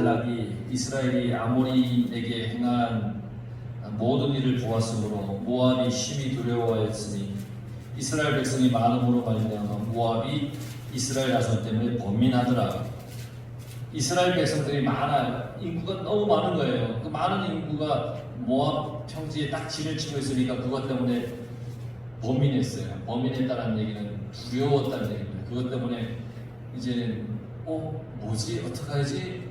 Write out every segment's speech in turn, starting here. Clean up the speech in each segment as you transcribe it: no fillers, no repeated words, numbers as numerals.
발락이 이스라엘이 아모리에게 행한 모든 일을 보았으므로 모압이 심히 두려워하였으니 이스라엘 백성이 많음으로 말미암아 모압이 이스라엘 자손 때문에 번민하더라. 이스라엘 백성들이 많아요. 인구가 너무 많은 거예요. 그 많은 인구가 모압 평지에 딱 진을 치고 있으니까 그것 때문에 번민했어요. 번민했다는 얘기는 두려웠다는 얘기입니다. 그것 때문에 이제는 뭐지? 어떡하지?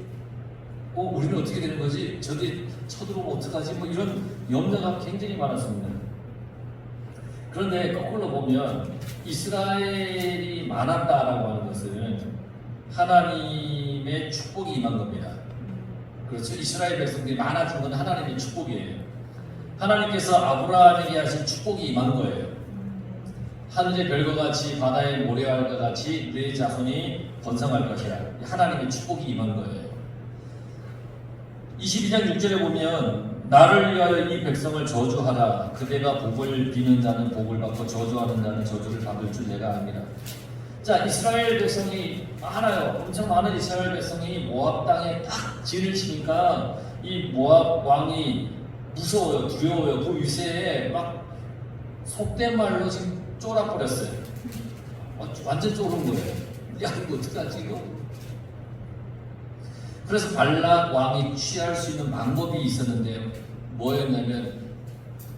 우리는 어떻게 되는 거지? 저기 쳐들어오면 어떡하지? 뭐 이런 염려가 굉장히 많았습니다. 그런데 거꾸로 보면 이스라엘이 많았다라고 하는 것은 하나님의 축복이 임한 겁니다. 그렇죠? 이스라엘 백성들이 많아진 건 하나님의 축복이에요. 하나님께서 아브라함에게 하신 축복이 임한 거예요. 하늘의 별과 같이 바다의 모래알과 같이 내 자손이 번성할 것이라. 하나님의 축복이 임한 거예요. 22장 6절에 보면 나를 위하여 이 백성을 저주하라. 그대가 복을 비는 자는 복을 받고 저주하는 자는 저주를 받을 줄 내가 압니다. 자, 이스라엘 백성이 많아요. 엄청 많은 이스라엘 백성이 모압 땅에 딱 진을 치니까 이 모압 왕이 무서워요. 두려워요. 그 위세에 막 속된 말로 지금 쫄아버렸어요. 완전 쫄은 거예요. 야, 이거 어떡하지 이거? 그래서 발락 왕이 취할 수 있는 방법이 있었는데 뭐였냐면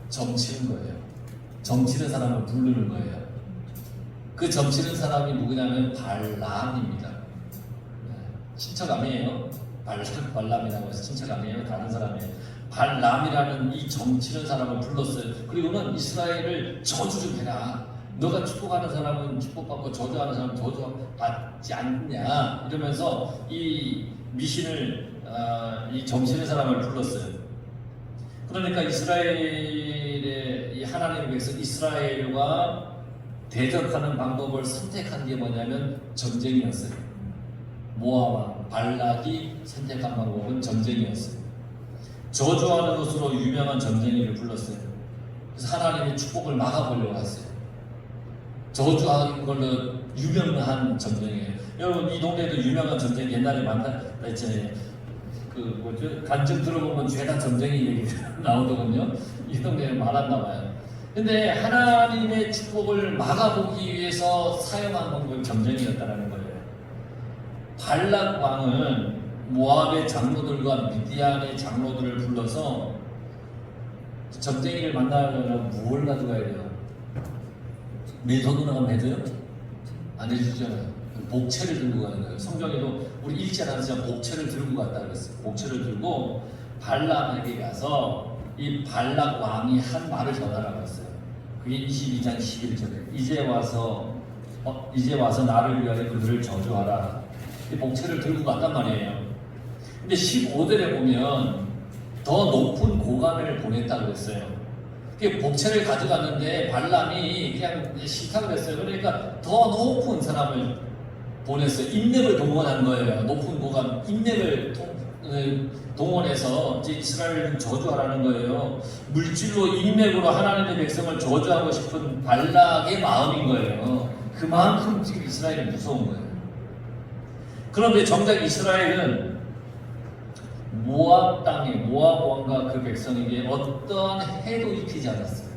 점치는 거예요. 점치는 사람을 부르는 거예요. 그 점치는 사람이 누구냐면 발람입니다. 친척아니에요. 발람이라고 해서 친척아니에요. 다른 사람이에요. 발람이라는 이 점치는 사람을 불렀어요. 그리고는 이스라엘을 저주 좀 해라. 너가 축복하는 사람은 축복받고 저주하는 사람은 저주받지 않냐 이러면서 이 미신을 이 점치는 사람을 불렀어요. 그러니까 이스라엘의 이 하나님의 백성 이스라엘과 대적하는 방법을 선택한 게 뭐냐면 전쟁이었어요. 모압 왕 발락이 선택한 방법은 전쟁이었어요. 저주하는 것으로 유명한 전쟁이를 불렀어요. 그래서 하나님의 축복을 막아보려고 했어요. 저주하는 걸로 유명한 전쟁이에요. 여러분 이 동네에도 유명한 전쟁 옛날에 있잖아요. 간증 들어보면 죄다 전쟁이 얘기 나오더군요. 이 동네에는 많았나 봐요. 근데 하나님의 축복을 막아보기 위해서 사용한 방법이 전쟁이었다는 거예요. 발락 왕은 모압의 장로들과 미디안의 장로들을 불러서 전쟁이를 만나려면 뭘 가져가야 돼요? 내 돈으로 가면 해줘요? 안 해주잖아요. 복채를 들고 가는 거예요. 성경에도 우리 읽지 않았지만 복채를 들고 갔다 그랬어요. 복채를 들고 발락에게 가서 이 발락 왕이 한 말을 전하라고 했어요. 그게 22장 11절에 이제 와서 나를 위하여 그들을 저주하라. 이 복채를 들고 갔단 말이에요. 근데 15절에 보면 더 높은 고관을 보냈다 그랬어요. 복채를 가져갔는데 발람이 그냥 싫다고 그랬어요. 그러니까 더 높은 사람을 보냈어요. 인맥을 동원한 거예요. 높은 고관 인맥을 동원해서 이제 이스라엘을 저주하라는 거예요. 물질로 인맥으로 하나님의 백성을 저주하고 싶은 발락의 마음인 거예요. 그만큼 지금 이스라엘이 무서운 거예요. 그런데 정작 이스라엘은 모압 땅에 모압 왕과 그 백성에게 어떠한 해도 입히지 않았어요.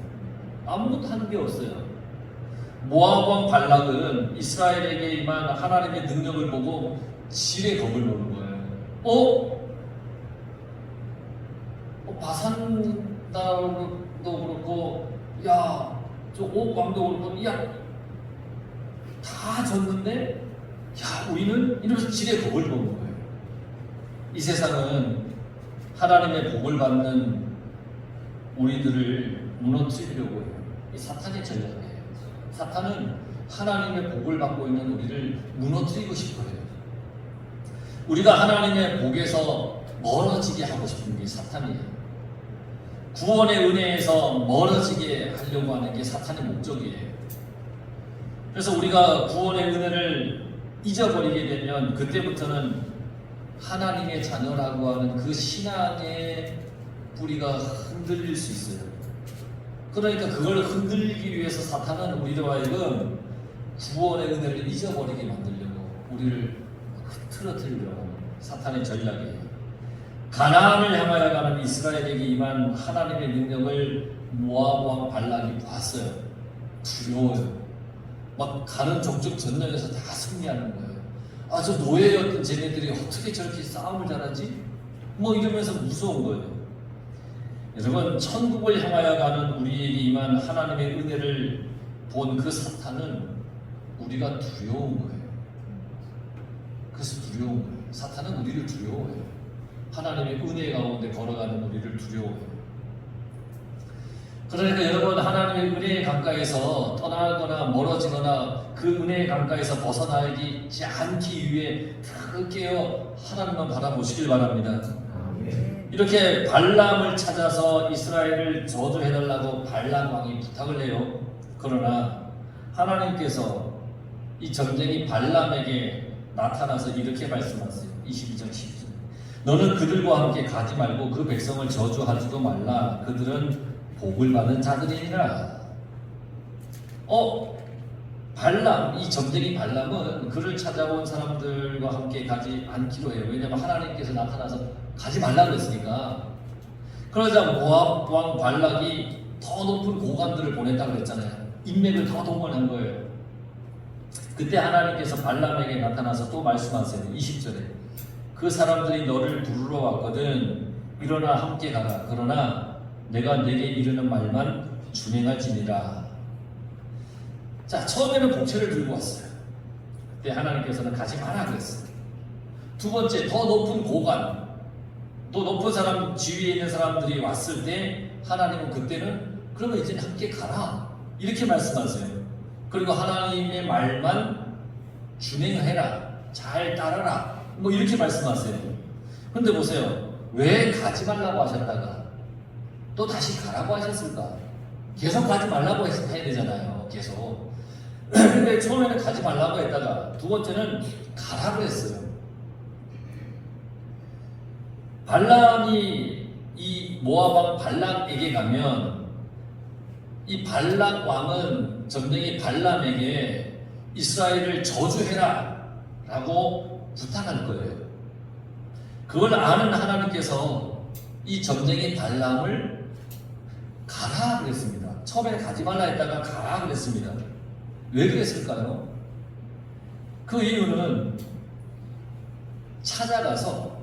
아무것도 하는 게 없어요. 모압 왕 발락은 이스라엘에게 임한 하나님의 능력을 보고 지레 겁을 먹는 거예요. 바산도 그렇고, 야, 저 옥왕도 그렇고, 야, 다 졌는데, 야, 우리는 이러면서 지레 겁을 먹는 거예요. 이 세상은 하나님의 복을 받는 우리들을 무너뜨리려고 해요. 이 사탄의 전략이에요. 사탄은 하나님의 복을 받고 있는 우리를 무너뜨리고 싶어 해요. 우리가 하나님의 복에서 멀어지게 하고 싶은 게 사탄이에요. 구원의 은혜에서 멀어지게 하려고 하는 게 사탄의 목적이에요. 그래서 우리가 구원의 은혜를 잊어버리게 되면 그때부터는 하나님의 자녀라고 하는 그 신앙의 뿌리가 흔들릴 수 있어요. 그러니까 그걸 흔들기 위해서 사탄은 우리로 하여금 구원의 은혜를 잊어버리게 만들려고 우리를 흐트러뜨리려고 하는 사탄의 전략이에요. 가나안을 향하여 가는 이스라엘에게 임한 하나님의 능력을 모압 왕 발락이 봤어요. 두려워요. 막 가는 족족 전령에서 다 승리하는 거예요. 아, 저 노예였던 쟤네들이 어떻게 저렇게 싸움을 잘하지? 뭐 이러면서 무서운 거예요. 여러분, 천국을 향하여 가는 우리에게 임한 하나님의 은혜를 본 그 사탄은 우리가 두려운 거예요. 그래서 두려운 거예요. 사탄은 우리를 두려워해요. 하나님의 은혜 가운데 걸어가는 우리를 두려워해요. 그러니까 여러분, 하나님의 은혜의 강가에서 떠나거나 멀어지거나 그 은혜의 강가에서 벗어나지 않기 위해 다 깨어 하나님만 바라보시길 바랍니다. 이렇게 발람을 찾아서 이스라엘을 저주해달라고 발람 왕이 부탁을 해요. 그러나 하나님께서 이 전쟁이 발람에게 나타나서 이렇게 말씀하세요. 22절 12절. 너는 그들과 함께 가지 말고 그 백성을 저주하지도 말라. 그들은 복을 받은 자들이니라. 발람, 이 점쟁이 발람은 그를 찾아온 사람들과 함께 가지 않기로 해요. 왜냐하면 하나님께서 나타나서 가지 말라고 했으니까. 그러자 모압 왕 발락이 더 높은 고관들을 보냈다고 했잖아요. 인맥을 더 동원한 거예요. 그때 하나님께서 발람에게 나타나서 또 말씀하세요. 20절에 그 사람들이 너를 부르러 왔거든. 일어나 함께 가라. 그러나 내가 내게 이르는 말만 준행할지니라. 자, 처음에는 복채를 들고 왔어요. 그때 하나님께서는 가지 마라 그랬어요. 두 번째, 더 높은 고관, 또 높은 사람, 지위에 있는 사람들이 왔을 때 하나님은 그때는 그러면 이제 함께 가라 이렇게 말씀하세요. 그리고 하나님의 말만 준행해라, 잘 따라라, 뭐 이렇게 말씀하세요. 그런데 보세요, 왜 가지 말라고 하셨다가 또 다시 가라고 하셨을까? 계속 가지 말라고 해야 되잖아요. 계속. 근데 처음에는 가지 말라고 했다가 두 번째는 가라고 했어요. 발람이 이 모압 왕 발락에게 가면 이 발락 왕은 전쟁이 발람에게 이스라엘을 저주해라 라고 부탁할 거예요. 그걸 아는 하나님께서 이 전쟁이 발람을 가라 그랬습니다. 처음에는 가지 말라 했다가 가라 그랬습니다. 왜 그랬을까요? 그 이유는 찾아가서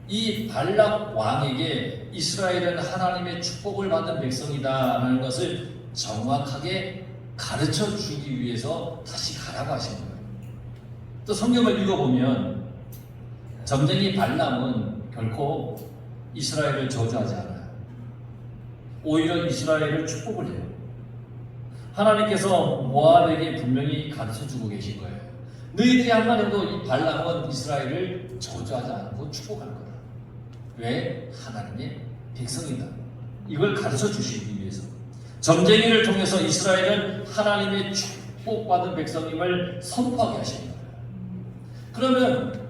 이 발락 왕에게 이스라엘은 하나님의 축복을 받은 백성이다라는 것을 정확하게 가르쳐 주기 위해서 다시 가라고 하신 거예요. 또 성경을 읽어보면 점쟁이 발람은 결코 이스라엘을 저주하지 않아요. 오히려 이스라엘을 축복을 해요. 하나님께서 모압에게 분명히 가르쳐주고 계신 거예요. 너희들이 한만 해도 이 발람은 이스라엘을 저주하지 않고 축복할 거다. 왜? 하나님의 백성이다. 이걸 가르쳐 주시기 위해서. 점쟁이를 통해서 이스라엘은 하나님의 축복받은 백성임을 선포하게 하신 거예요. 그러면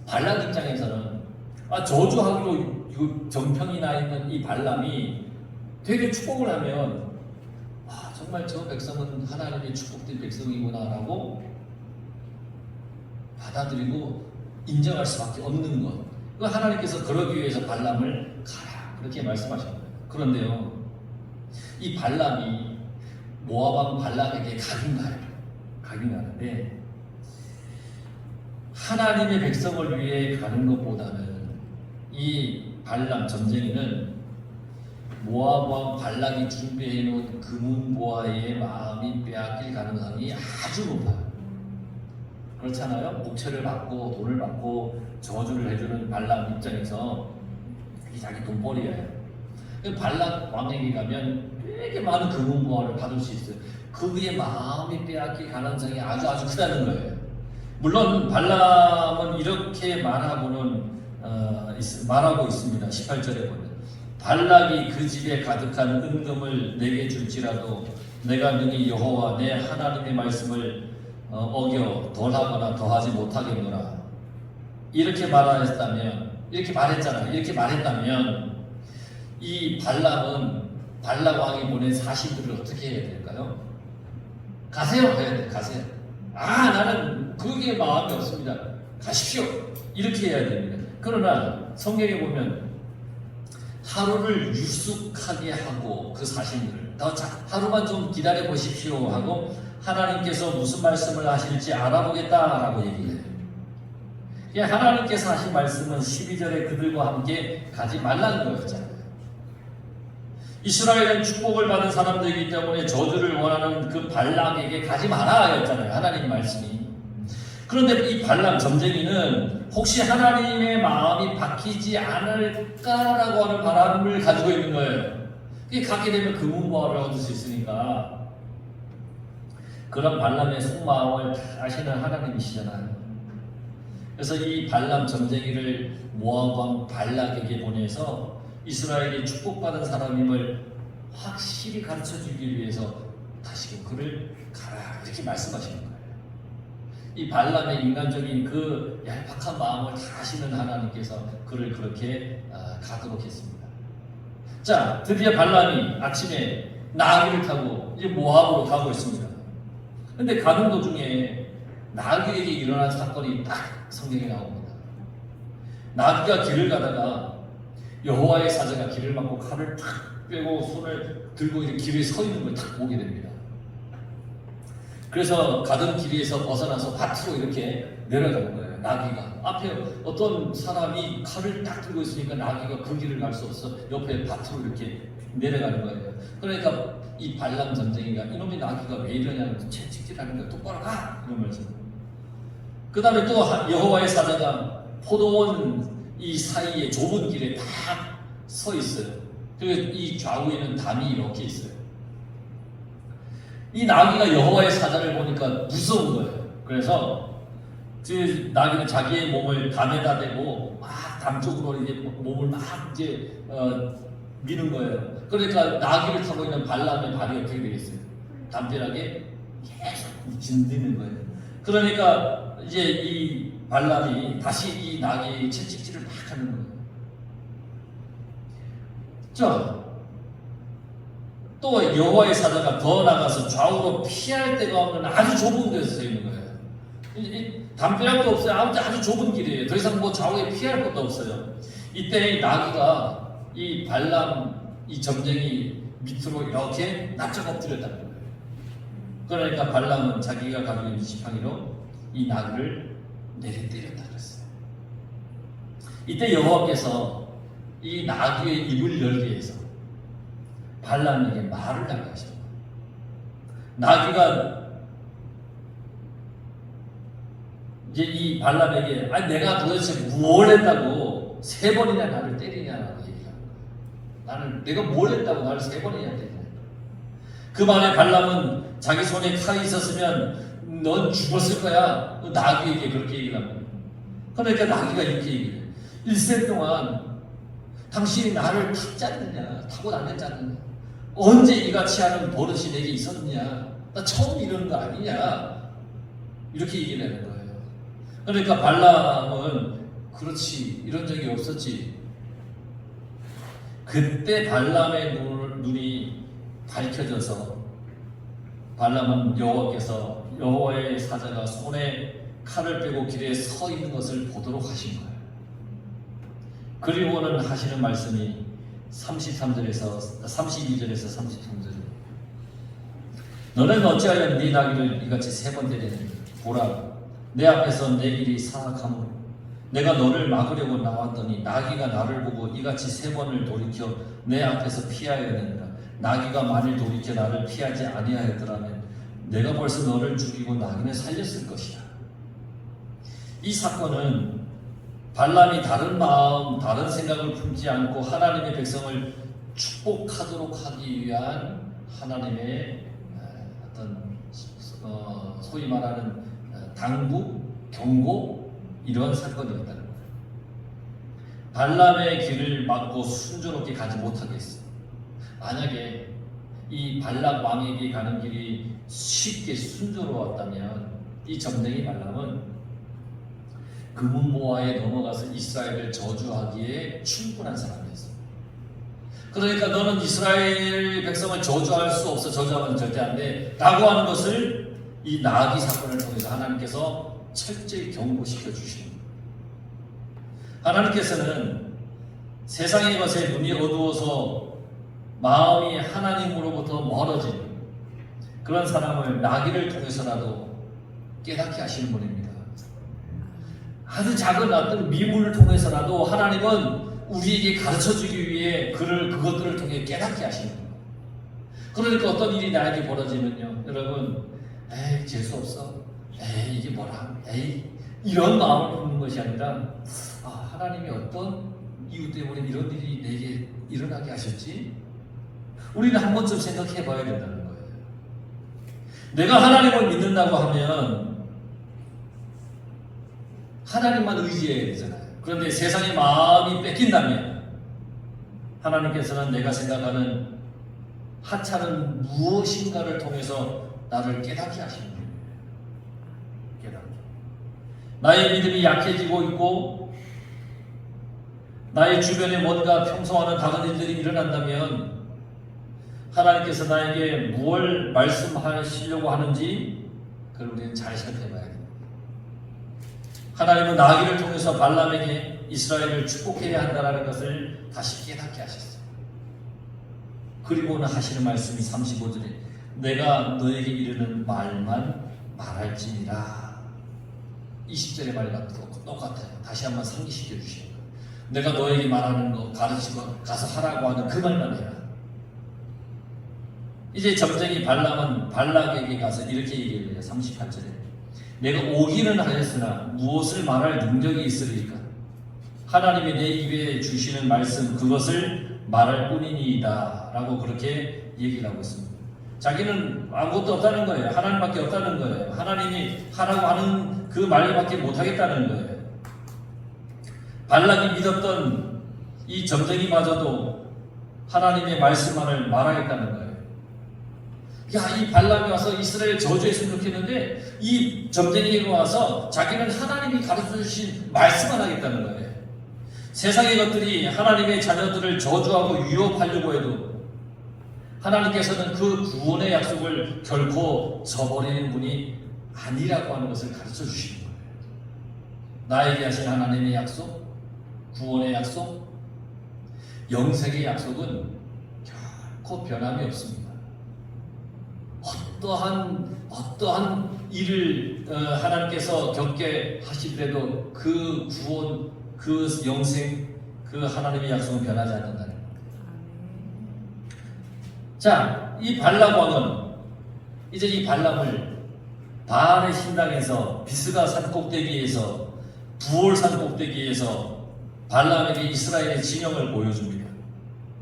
발람 입장에서는 저주하기로 정평이 나 있는 이 발람이 되게 축복을 하면 정말 저 백성은 하나님의 축복된 백성이구나 라고 받아들이고 인정할 수밖에 없는 것. 하나님께서 그러기 위해서 발람을 가라 그렇게 말씀하신 거예요. 그런데요, 이 발람이 모압 왕 발락에게 가긴 가는데 하나님의 백성을 위해 가는 것보다는 이 발람 전쟁이는 모압 왕 발락이 준비해 놓은 금은보화의 마음이 빼앗길 가능성이 아주 높아요. 그렇잖아요. 목채를 받고 돈을 받고 저주를 해주는 발락 입장에서 이게 자기 돈벌이에요. 발락 왕에게 가면 되게 많은 금은보화를 받을 수 있어요. 그의 마음이 빼앗길 가능성이 아주 크다는 거예요. 물론 발람은 이렇게 말하고 있습니다. 18절에 보면 발락이 그 집에 가득한 은금을 내게 줄지라도 내가 능히 여호와 내 하나님의 말씀을 어겨 덜하거나 더하지 못하겠노라. 이렇게 말했다면 이 발락은 발락 왕이 보낸 사신들을 어떻게 해야 될까요? 가세요. 가세요. 나는 그게 마음이 없습니다. 가십시오. 이렇게 해야 됩니다. 그러나 성경에 보면 하루를 유숙하게 하고 그 자신들을 하루만 좀 기다려 보십시오 하고 하나님께서 무슨 말씀을 하실지 알아보겠다라고 얘기해요. 하나님께서 하신 말씀은 12절에 그들과 함께 가지 말라는 거였잖아요. 이스라엘은 축복을 받은 사람들이기 때문에 저주를 원하는 그 발람에게 가지 마라 였잖아요. 하나님 말씀이. 그런데 이 발람 점쟁이는 혹시 하나님의 마음이 바뀌지 않을까라고 하는 바람을 가지고 있는 거예요. 이게 가게 되면 금은보화를 얻을 수 있으니까. 그런 발람의 속마음을 다 아시는 하나님이시잖아요. 그래서 이 발람 점쟁이를 모압 왕 발락에게 보내서 이스라엘이 축복받은 사람임을 확실히 가르쳐주기 위해서 다시금 그를 가라 이렇게 말씀하시는 거예요. 이 발람의 인간적인 그 얄팍한 마음을 다 아시는 하나님께서 그를 그렇게 가도록 했습니다. 자, 드디어 발람이 아침에 나귀를 타고 이제 모압으로 가고 있습니다. 근데 가는 도중에 나귀에게 일어난 사건이 딱 성경에 나옵니다. 나귀가 길을 가다가 여호와의 사자가 길을 막고 칼을 탁 빼고 손을 들고 이렇게 길에 서 있는 걸 탁 보게 됩니다. 그래서 가던 길에서 벗어나서 밭으로 이렇게 내려가는 거예요. 나귀가 앞에 어떤 사람이 칼을 딱 들고 있으니까 나귀가 그 길을 갈 수 없어 옆에 밭으로 이렇게 내려가는 거예요. 그러니까 이 발람 전쟁이가 이놈의 나귀가 왜 이러냐면서 채찍질하는 거야. 똑바로 가! 이러면서 그 다음에 또 여호와의 사자가 포도원 이 사이에 좁은 길에 딱 서 있어요. 그리고 이 좌우에는 담이 이렇게 있어요. 이 나귀가 여호와의 사자를 보니까 무서운 거예요. 그래서 그 나귀는 자기의 몸을 담에다 대고 막 담 쪽으로 이제 몸을 막 이제 미는 거예요. 그러니까 나귀를 타고 있는 발람의 발이 어떻게 되겠어요? 담벼락에 계속 짓는 거예요. 그러니까 이제 이 발람이 다시 이 나귀의 채찍질을 막 하는 거예요. 자, 또 여호와의 사자가 더 나가서 좌우로 피할 데가 없는 아주 좁은 데서 서 있는 거예요. 이 담벼락도 없어요. 아주 좁은 길이에요. 더 이상 뭐 좌우에 피할 것도 없어요. 이때 이 나귀가 이 발람 이 점쟁이 밑으로 이렇게 납작 엎드렸다는 거예요. 그러니까 발람은 자기가 가지고 있는 지팡이로 이 나귀를 내려 때렸다 그랬어요. 이때 여호와께서 이 나귀의 입을 열게 해서 발람에게 말을 하게 하셨다. 나귀가 이제 이 발람에게 내가 도대체 뭘 했다고 3번이나 나를 때리냐라고 얘기합니다. 내가 뭘 했다고 나를 3번이나 때리냐. 그 말에 발람은 자기 손에 칼이 있었으면 넌 죽었을 거야. 나귀에게 그렇게 얘기를 합니다. 그러니까 나귀가 이렇게 얘기해요. 일생 동안 당신이 나를 탔지 않느냐, 타고 다녔지 않느냐, 언제 이같이 하는 버릇이 내게 있었느냐, 나 처음 이러는 거 아니냐, 이렇게 얘기를 하는 거예요. 그러니까 발람은 그렇지, 이런 적이 없었지. 그때 발람의 눈이 밝혀져서 발람은 여호와의 사자가 손에 칼을 빼고 길에 서 있는 것을 보도록 하신 거예요. 그리고는 하시는 말씀이 32절에서 33절. 너는 어찌하여 네 나귀를 이같이 3번 때리느냐. 보라, 내 앞에서 내 길이 사악하므로 내가 너를 막으려고 나왔더니 나귀가 나를 보고 이같이 3번을 돌이켜 내 앞에서 피하였느니라. 나귀가 만일 돌이켜 나를 피하지 아니하였더라면 내가 벌써 너를 죽이고 나귀는 살렸을 것이다. 이 사건은 발람이 다른 마음, 다른 생각을 품지 않고 하나님의 백성을 축복하도록 하기 위한 하나님의 어떤 소위 말하는 당부, 경고 이런 사건이었다는 거예요. 발람의 길을 막고 순조롭게 가지 못하게 했어요. 만약에 이 발람 왕에게 가는 길이 쉽게 순조로웠다면 이 점쟁이 발람은 금은보화에 넘어가서 이스라엘을 저주하기에 충분한 사람이었어요. 그러니까 너는 이스라엘 백성을 저주할 수 없어, 저주하면 절대 안 돼 라고 하는 것을 이 나귀 사건을 통해서 하나님께서 철저히 경고시켜 주시는 거예요. 하나님께서는 세상의 것에 눈이 어두워서 마음이 하나님으로부터 멀어진 그런 사람을 나귀를 통해서라도 깨닫게 하시는 분입니다. 아주 작은 어떤 미물을 통해서라도 하나님은 우리에게 가르쳐주기 위해 그것들을 통해 깨닫게 하시는 거예요. 그러니까 어떤 일이 나에게 벌어지면요, 여러분, 에이 재수없어, 에이 이게 뭐라, 에이 이런 마음을 품는 것이 아니라 하나님이 어떤 이유 때문에 이런 일이 내게 일어나게 하셨지? 우리는 한 번쯤 생각해 봐야 된다는 거예요. 내가 하나님을 믿는다고 하면 하나님만 의지해야 되잖아요. 그런데 세상의 마음이 뺏긴다면 하나님께서는 내가 생각하는 하찮은 무엇인가를 통해서 나를 깨닫게 하시는 거예요. 깨닫게. 나의 믿음이 약해지고 있고 나의 주변에 뭔가 평소와는 다른 일들이 일어난다면 하나님께서 나에게 무엇을 말씀하시려고 하는지 그걸 우리는 잘 살펴봐야 됩니다. 하나님은 나귀를 통해서 발람에게 이스라엘을 축복해야 한다는 것을 다시 깨닫게 하셨어요. 그리고는 하시는 말씀이 35절에 내가 너에게 이르는 말만 말할지니라. 20절의 말과 똑같아요. 다시 한번 상기시켜 주시는 거예요. 내가 너에게 말하는 거 가르치고 가서 하라고 하는 그 말만 해라. 이제 점쟁이 발람은 발락에게 가서 이렇게 얘기를 해요. 38절에 내가 오기는 하였으나 무엇을 말할 능력이 있으리까? 하나님이 내 입에 주시는 말씀 그것을 말할 뿐이니이다 라고 그렇게 얘기를 하고 있습니다. 자기는 아무것도 없다는 거예요. 하나님밖에 없다는 거예요. 하나님이 하라고 하는 그 말밖에 못하겠다는 거예요. 발락이 믿었던 이 점쟁이마저도 하나님의 말씀만을 말하겠다는 거예요. 야, 이 발람이 와서 이스라엘 저주했으면 좋겠는데 이 점쟁이가 와서 자기는 하나님이 가르쳐주신 말씀만 하겠다는 거예요. 세상의 것들이 하나님의 자녀들을 저주하고 위협하려고 해도 하나님께서는 그 구원의 약속을 결코 저버리는 분이 아니라고 하는 것을 가르쳐 주시는 거예요. 나에게 하신 하나님의 약속, 구원의 약속, 영생의 약속은 결코 변함이 없습니다. 어떠한 일을 하나님께서 겪게 하시더라도 그 구원, 그 영생, 그 하나님의 약속은 변하지 않는다는 겁니다. 자, 이 발람 왕은 이제 이 발람을 바알의 신당에서 비스가 산 꼭대기에서 부올 산 꼭대기에서 발람에게 이스라엘의 진영을 보여줍니다.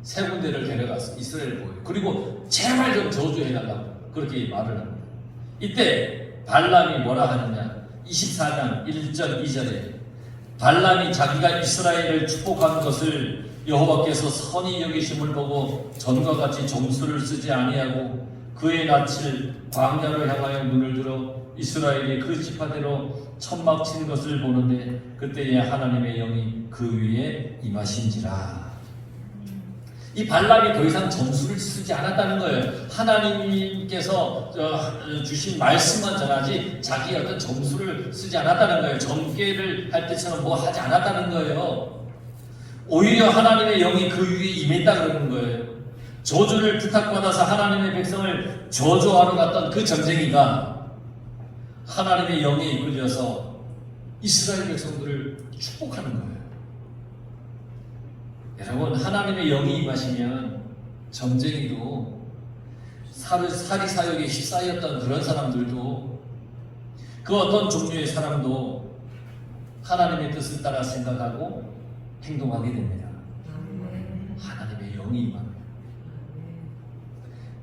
세 군데를 데려가서 이스라엘을 보여요. 그리고 제발 좀 저주해달라고 그렇게 말을 합니다. 이때 발람이 뭐라 하느냐? 24장 1절 2절에 발람이 자기가 이스라엘을 축복한 것을 여호와께서 선히 여기심을 보고 전과 같이 점수를 쓰지 아니하고 그의 낯을 광야로 향하여 눈을 들어 이스라엘이 그 지파대로 천막 친 것을 보는데 그때에 하나님의 영이 그 위에 임하신지라. 이 발람이 더 이상 점수를 쓰지 않았다는 거예요. 하나님께서 주신 말씀만 전하지 자기 어떤 점수를 쓰지 않았다는 거예요. 점괘를 할 때처럼 뭐 하지 않았다는 거예요. 오히려 하나님의 영이 그 위에 임했다 그러는 거예요. 저주를 부탁받아서 하나님의 백성을 저주하러 갔던 그 점쟁이가 하나님의 영에 이끌려서 이스라엘 백성들을 축복하는 거예요. 여러분, 하나님의 영이 임하시면 점쟁이도 사리사욕에 휩싸였던 그런 사람들도 그 어떤 종류의 사람도 하나님의 뜻을 따라 생각하고 행동하게 됩니다. 하나님의 영이 임합니다.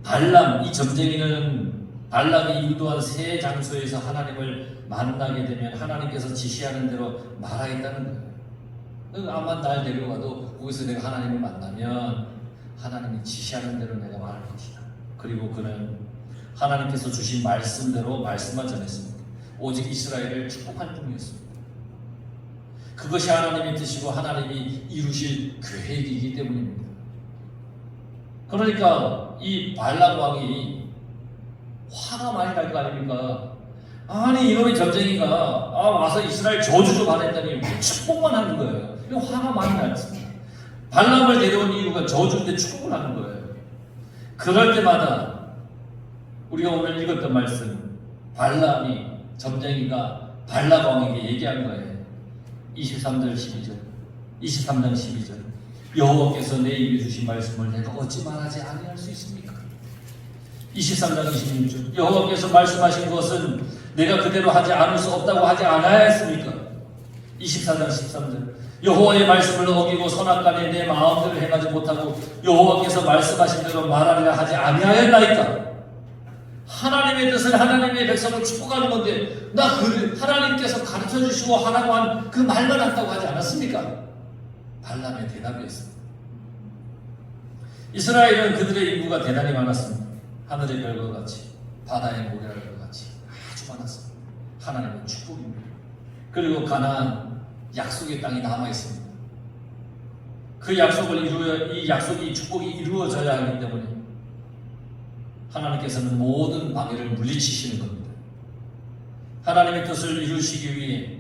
발람, 이 점쟁이는 발람이 인도한 새 장소에서 하나님을 만나게 되면 하나님께서 지시하는 대로 말하겠다는 거예요. 아마 날 데려가도 거기서 내가 하나님을 만나면 하나님이 지시하는 대로 내가 말할 것이다. 그리고 그는 하나님께서 주신 말씀대로 말씀만 전했습니다. 오직 이스라엘을 축복할 뿐이었습니다. 그것이 하나님의 뜻이고 하나님이 이루실 계획이기 때문입니다. 그러니까 이 발람 왕이 화가 많이 날 거 아닙니까? 아니 이놈의 점쟁이가 와서 이스라엘 저주 좀 하랬더니 축복만 하는 거예요. 이거 화가 많이 났지. 발람을 데려온 이유가 저주인데 축복을 하는 거예요. 그럴 때마다 우리가 오늘 읽었던 말씀, 발람이 점쟁이가 발락 왕에게 얘기한 거예요. 23절 12절 23장 12절 여호와께서 내 입에 주신 말씀을 내가 어찌 말하지 아니할 수 있습니까? 23장 26절 여호와께서 말씀하신 것은 내가 그대로 하지 않을 수 없다고 하지 않아야 했습니까? 24장 13절 여호와의 말씀을 어기고 선악간에 내 마음대로 행하지 못하고 여호와께서 말씀하신 대로 말하리라 하지 아니하였나이까? 하나님의 뜻을 하나님의 백성을 축복하는 건데 나 하나님께서 가르쳐 주시고 하라고 한 그 말만 한다고 하지 않았습니까? 발람의 대답이었습니다. 이스라엘은 그들의 인구가 대단히 많았습니다. 하늘의 별과 같이 바다의 모래알과 같이 아주 많았습니다. 하나님의 축복입니다. 그리고 가나안 약속의 땅이 남아 있습니다. 그 약속을 이 약속이 축복이 이루어져야 하기 때문에 하나님께서는 모든 방해를 물리치시는 겁니다. 하나님의 뜻을 이루시기 위해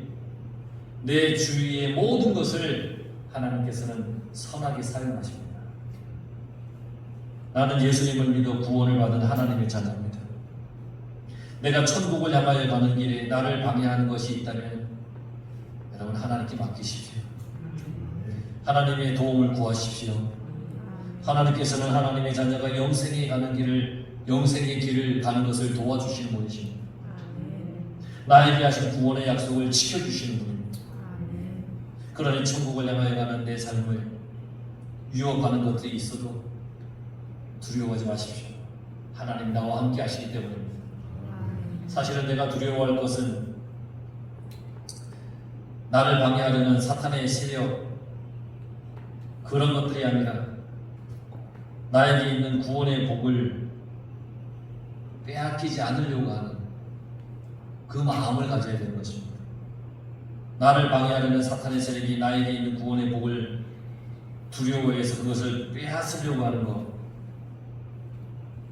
내 주위의 모든 것을 하나님께서는 선하게 사용하십니다. 나는 예수님을 믿어 구원을 받은 하나님의 자녀입니다. 내가 천국을 향하여 가는 길에 나를 방해하는 것이 있다면 여러분 하나님께 맡기십시오. 하나님의 도움을 구하십시오. 하나님께서는 하나님의 자녀가 영생에 가는 길을 영생의 길을 가는 것을 도와주시는 분이십니다. 나에게 하신 구원의 약속을 지켜주시는 분입니다. 그러니 천국을 향하여 가는 내 삶을 유혹하는 것들이 있어도 두려워하지 마십시오. 하나님 나와 함께 하시기 때문입니다. 사실은 내가 두려워할 것은 나를 방해하려는 사탄의 세력 그런 것들이 아니라 나에게 있는 구원의 복을 빼앗기지 않으려고 하는 그 마음을 가져야 되는 것입니다. 나를 방해하려는 사탄의 세력이 나에게 있는 구원의 복을 두려워해서 그것을 빼앗으려고 하는 것,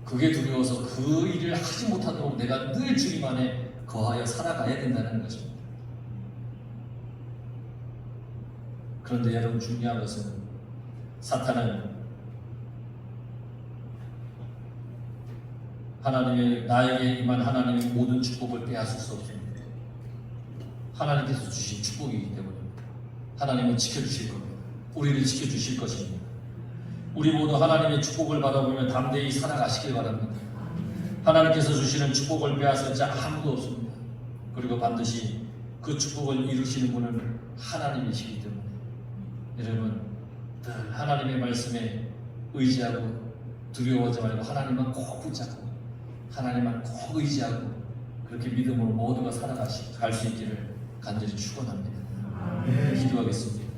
그게 두려워서 그 일을 하지 못하도록 내가 늘 주님 안에 거하여 살아가야 된다는 것입니다. 그런데 여러분 중요한 것은 사탄은 나에게 임한 하나님의 모든 축복을 빼앗을 수 없습니다. 하나님께서 주신 축복이기 때문입니다. 하나님은 지켜주실 겁니다. 우리를 지켜주실 것입니다. 우리 모두 하나님의 축복을 받아보며 담대히 살아가시길 바랍니다. 하나님께서 주시는 축복을 빼앗을 자 아무도 없습니다. 그리고 반드시 그 축복을 이루시는 분은 하나님이시기 때문에 여러분 늘 하나님의 말씀에 의지하고 두려워하지 말고 하나님만 꼭 붙잡고 하나님만 꼭 의지하고 그렇게 믿음으로 모두가 살아갈 수 있기를 간절히 축원합니다. 기도하겠습니다.